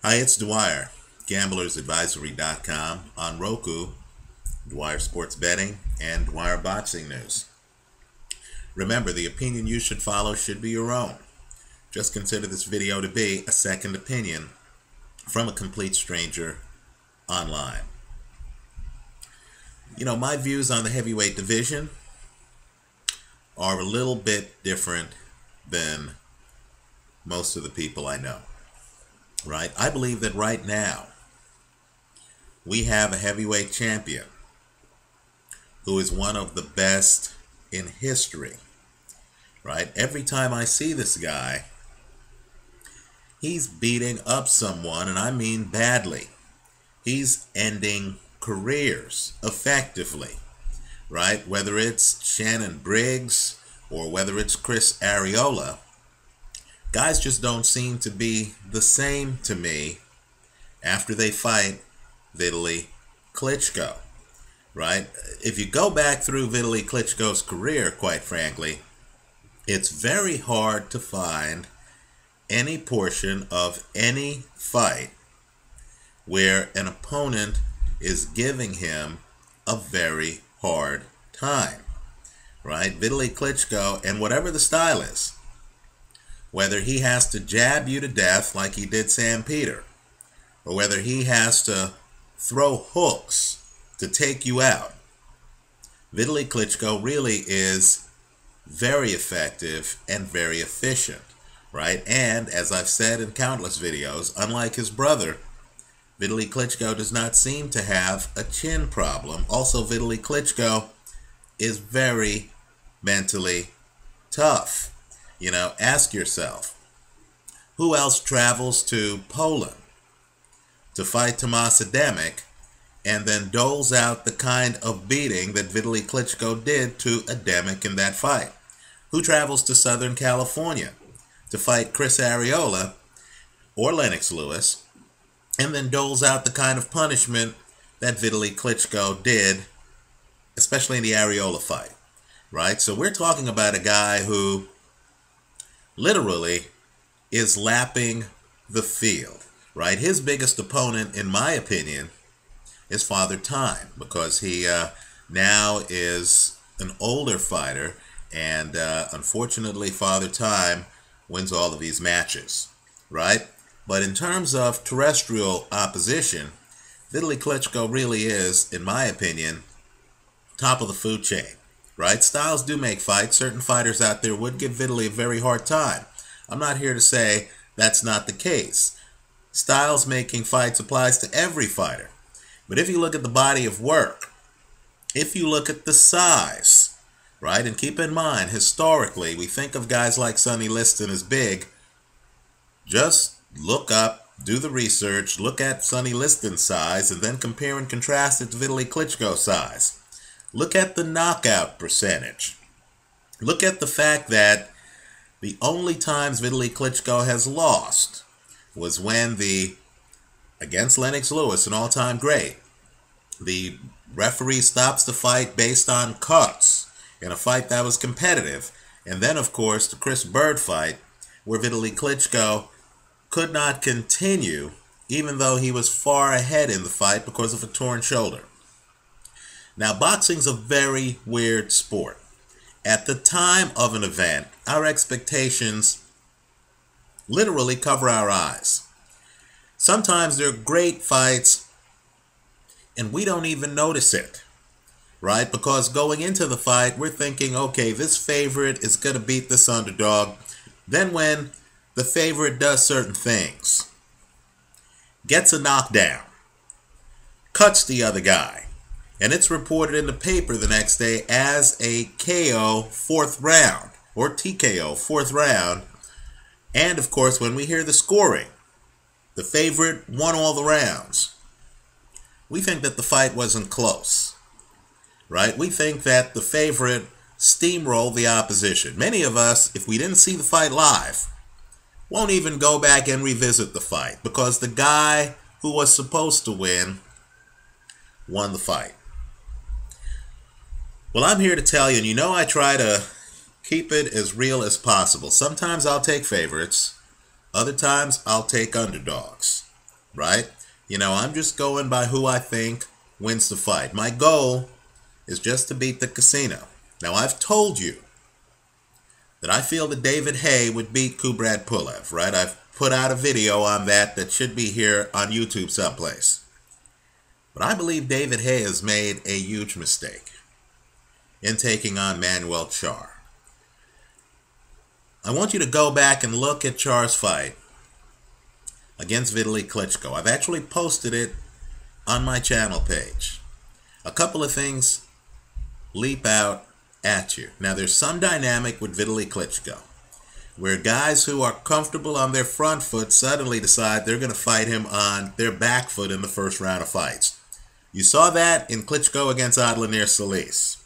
Hi, it's Dwyer, gamblersadvisory.com, on Roku, Dwyer Sports Betting, and Dwyer Boxing News. Remember, the opinion you should follow should be your own. Just consider this video to be a second opinion from a complete stranger online. You know, my views on the heavyweight division are a little bit different than most of the people I know. Right? I believe that right now we have a heavyweight champion who is one of the best in history. Right? Every time I see this guy, he's beating up someone, and I mean badly. He's ending careers effectively. Right? Whether it's Shannon Briggs or whether it's Chris Arreola, guys just don't seem to be the same to me after they fight Vitaly Klitschko, right? If you go back through Vitaly Klitschko's career, quite frankly, it's very hard to find any portion of any fight where an opponent is giving him a very hard time, right? Vitaly Klitschko, and whatever the style is, whether he has to jab you to death like he did Sam Peter, or whether he has to throw hooks to take you out, Vitaly Klitschko really is very effective and very efficient, right? And as I've said in countless videos, unlike his brother, Vitaly Klitschko does not seem to have a chin problem. Also, Vitaly Klitschko is very mentally tough. You know, ask yourself, who else travels to Poland to fight Tomas Adamic and then doles out the kind of beating that Vitaly Klitschko did to Adamic in that fight? Who travels to Southern California to fight Chris Arreola or Lennox Lewis and then doles out the kind of punishment that Vitaly Klitschko did, especially in the Arreola fight, right? So we're talking about a guy who literally is lapping the field, right? His biggest opponent, in my opinion, is Father Time, because he now is an older fighter, and unfortunately Father Time wins all of these matches, right? But in terms of terrestrial opposition, Vitaly Klitschko really is, in my opinion, top of the food chain. Right? Styles do make fights. Certain fighters out there would give Vitaly a very hard time. I'm not here to say that's not the case. Styles making fights applies to every fighter. But if you look at the body of work, if you look at the size, right? And keep in mind, historically, we think of guys like Sonny Liston as big. Just look up, do the research, look at Sonny Liston's size, and then compare and contrast it to Vitaly Klitschko's size. Look at the knockout percentage. Look at the fact that the only times Vitaly Klitschko has lost was when against Lennox Lewis, an all-time great, the referee stops the fight based on cuts in a fight that was competitive. And then, of course, the Chris Bird fight, where Vitaly Klitschko could not continue, even though he was far ahead in the fight because of a torn shoulder. Now, boxing's a very weird sport. At the time of an event, our expectations literally cover our eyes. Sometimes they're great fights, and we don't even notice it, right? Because going into the fight, we're thinking, okay, this favorite is going to beat this underdog. Then when the favorite does certain things, gets a knockdown, cuts the other guy, and it's reported in the paper the next day as a KO fourth round, or TKO fourth round. And of course, when we hear the scoring, the favorite won all the rounds, we think that the fight wasn't close, right? We think that the favorite steamrolled the opposition. Many of us, if we didn't see the fight live, won't even go back and revisit the fight because the guy who was supposed to win won the fight. Well, I'm here to tell you, and you know I try to keep it as real as possible. Sometimes I'll take favorites. Other times I'll take underdogs. right? I'm just going by who I think wins the fight. My goal is just to beat the casino. Now, I've told you that I feel that David Haye would beat Kubrat Pulev, right? I've put out a video on that should be here on YouTube someplace. But I believe David Haye has made a huge mistake in taking on Manuel Charr. I want you to go back and look at Charr's fight against Vitaly Klitschko. I've actually posted it on my channel page. A couple of things leap out at you. Now, there's some dynamic with Vitaly Klitschko where guys who are comfortable on their front foot suddenly decide they're going to fight him on their back foot in the first round of fights. You saw that in Klitschko against Adlanir Solis.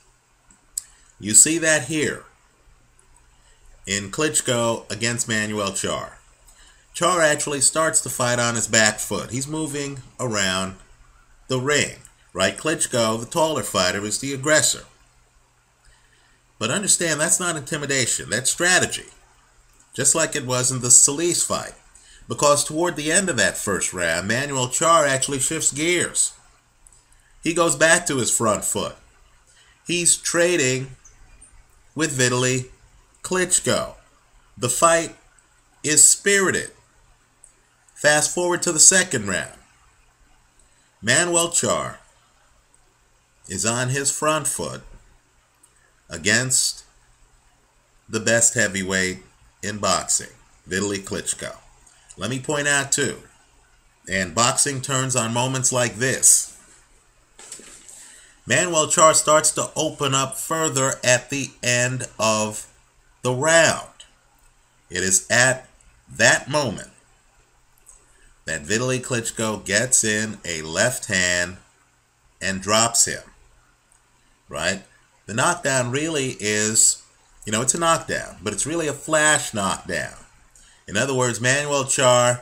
You see that here in Klitschko against Manuel Charr. Charr actually starts the fight on his back foot. He's moving around the ring, right? Klitschko, the taller fighter, is the aggressor. But understand, that's not intimidation. That's strategy. Just like it was in the Solis fight. Because toward the end of that first round, Manuel Charr actually shifts gears. He goes back to his front foot. He's trading with Vitaly Klitschko. The fight is spirited. Fast forward to the second round. Manuel Charr is on his front foot against the best heavyweight in boxing, Vitaly Klitschko. Let me point out too, and boxing turns on moments like this. Manuel Charr starts to open up further at the end of the round. It is at that moment that Vitaly Klitschko gets in a left hand and drops him, right? The knockdown really is, it's a knockdown, but it's really a flash knockdown. In other words, Manuel Charr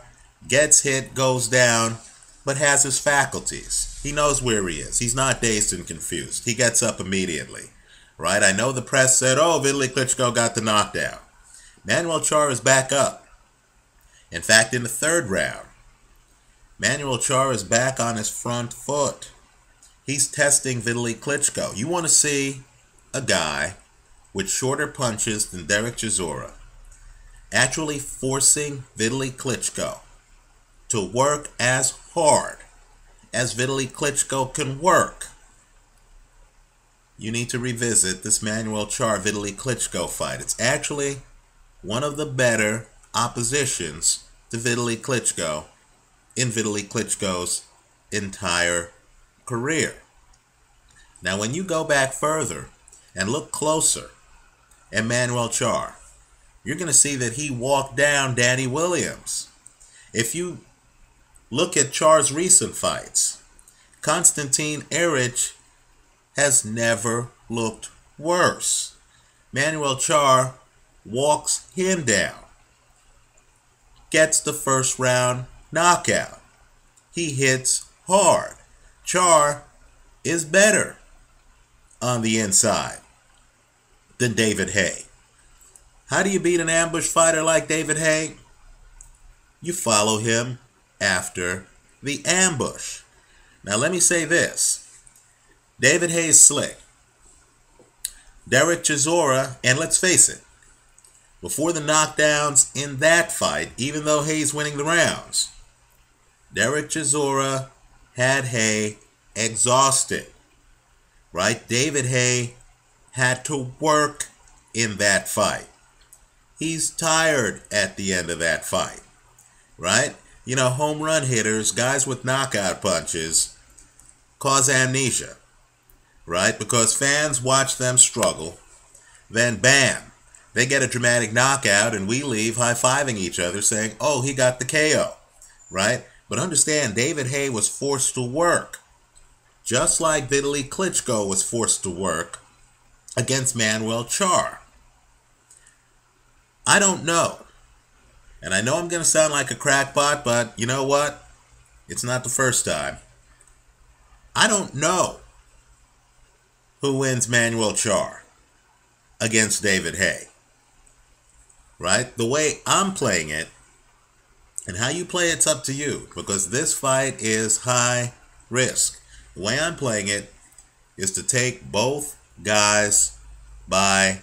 gets hit, goes down, but has his faculties. He knows where he is. He's not dazed and confused. He gets up immediately, right? I know the press said, oh, Vitaly Klitschko got the knockdown. Manuel Charr is back up. In fact, in the third round, Manuel Charr is back on his front foot. He's testing Vitaly Klitschko. You want to see a guy with shorter punches than Derek Chisora actually forcing Vitaly Klitschko to work as hard as Vitaly Klitschko can work. You need to revisit this Manuel Charr-Vitaly Klitschko fight. It's actually one of the better oppositions to Vitaly Klitschko in Vitaly Klitschko's entire career. Now, when you go back further and look closer at Manuel Charr, you're going to see that he walked down Danny Williams. If you look at Charr's recent fights, Konstantin Erich has never looked worse. Manuel Charr walks him down, gets the first round knockout. He hits hard. Charr is better on the inside than David Haye. How do you beat an ambush fighter like David Haye? You follow him after the ambush. Now let me say this. David Haye is slick. Derek Chisora, and let's face it, before the knockdowns in that fight, even though Haye's winning the rounds, Derek Chisora had Haye exhausted, right? David Haye had to work in that fight. He's tired at the end of that fight, right? Home run hitters, guys with knockout punches, cause amnesia, right? Because fans watch them struggle, then bam, they get a dramatic knockout and we leave high-fiving each other saying, oh, he got the KO, right? But understand, David Haye was forced to work, just like Vitaly Klitschko was forced to work against Manuel Charr. I don't know. And I know I'm going to sound like a crackpot, but you know what? It's not the first time. I don't know who wins Manuel Charr against David Haye. Right? The way I'm playing it, And how you play it's up to you, because this fight is high risk. The way I'm playing it is to take both guys by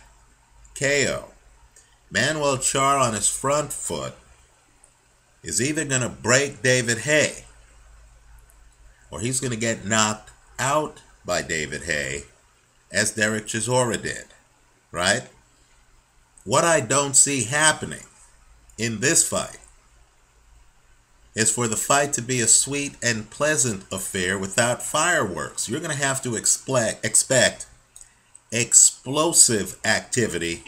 KO. Manuel Charr on his front foot is either going to break David Haye or he's going to get knocked out by David Haye as Derek Chisora did, right? What I don't see happening in this fight is for the fight to be a sweet and pleasant affair without fireworks. You're going to have to expect explosive activity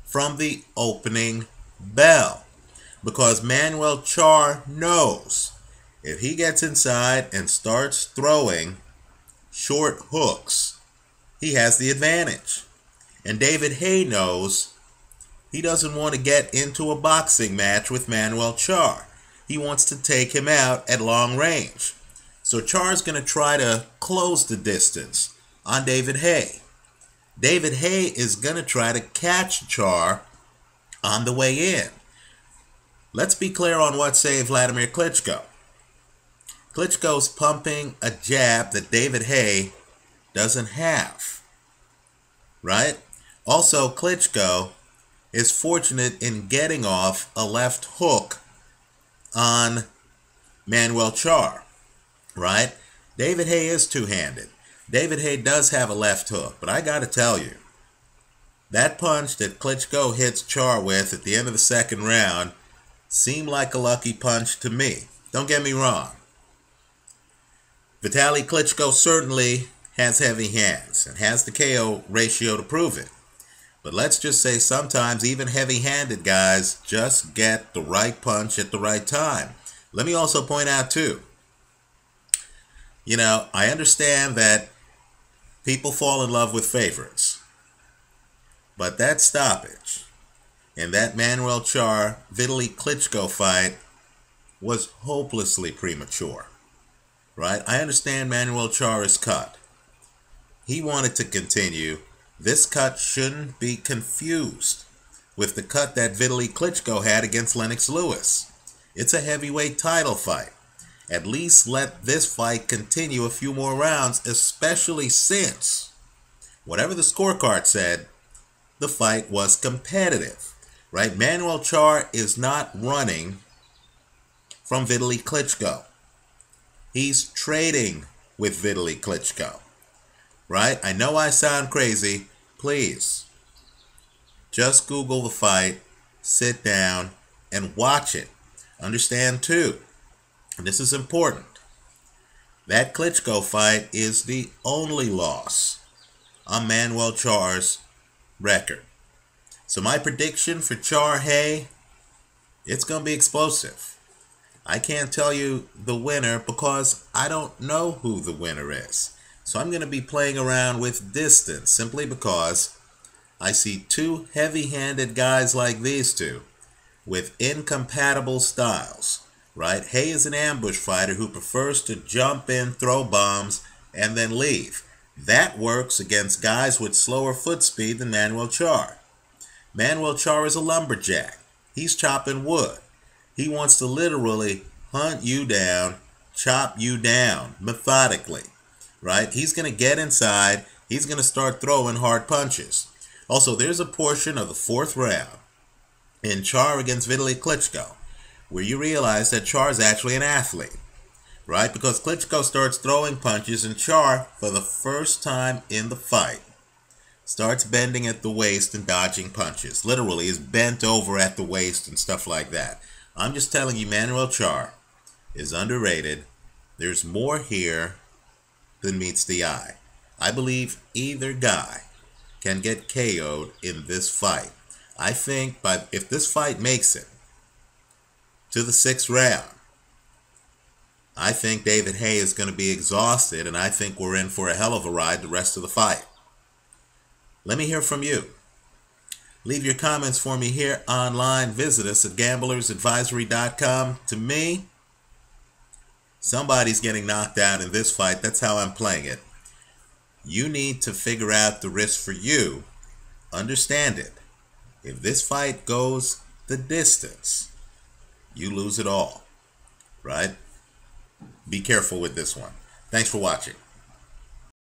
from the opening bell, because Manuel Charr knows if he gets inside and starts throwing short hooks, he has the advantage. And David Haye knows he doesn't want to get into a boxing match with Manuel Charr. He wants to take him out at long range. So Charr's going to try to close the distance on David Haye. David Haye is going to try to catch Charr on the way in. Let's be clear on what saved Vladimir Klitschko. Klitschko's pumping a jab that David Haye doesn't have, right? Also, Klitschko is fortunate in getting off a left hook on Manuel Charr, right? David Haye is two-handed. David Haye does have a left hook, but I got to tell you, that punch that Klitschko hits Charr with at the end of the second round seemed like a lucky punch to me. Don't get me wrong. Vitaly Klitschko certainly has heavy hands and has the KO ratio to prove it. But let's just say sometimes even heavy-handed guys just get the right punch at the right time. Let me also point out too, I understand that people fall in love with favorites. But that stoppage in that Manuel Charr Vitaly Klitschko fight was hopelessly premature. Right? I understand Manuel Charr is cut. He wanted to continue. This cut shouldn't be confused with the cut that Vitaly Klitschko had against Lennox Lewis. It's a heavyweight title fight. At least let this fight continue a few more rounds, especially since, whatever the scorecard said, the fight was competitive. Right? Manuel Charr is not running from Vitaly Klitschko. He's trading with Vitaly Klitschko. Right? I know I sound crazy. Please, just Google the fight, sit down, and watch it. Understand too, and this is important, that Klitschko fight is the only loss on Manuel Charr's record. So my prediction for Charr Haye, it's going to be explosive. I can't tell you the winner because I don't know who the winner is. So I'm going to be playing around with distance simply because I see two heavy-handed guys like these two with incompatible styles, right? Haye is an ambush fighter who prefers to jump in, throw bombs, and then leave. That works against guys with slower foot speed than Manuel Charr. Manuel Charr is a lumberjack. He's chopping wood. He wants to literally hunt you down, chop you down methodically. Right? He's going to get inside. He's going to start throwing hard punches. Also, there's a portion of the fourth round in Charr against Vitaly Klitschko where you realize that Charr is actually an athlete. Right? Because Klitschko starts throwing punches and Charr, for the first time in the fight, starts bending at the waist and dodging punches. Literally is bent over at the waist and stuff like that. I'm just telling you, Manuel Charr is underrated. There's more here than meets the eye. I believe either guy can get KO'd in this fight. I think if this fight makes it to the 6th round, I think David Haye is going to be exhausted, and I think we're in for a hell of a ride the rest of the fight. Let me hear from you. Leave your comments for me here online. Visit us at gamblersadvisory.com. To me, somebody's getting knocked out in this fight. That's how I'm playing it. You need to figure out the risk for you. Understand it. If this fight goes the distance, you lose it all, right? Be careful with this one. Thanks for watching.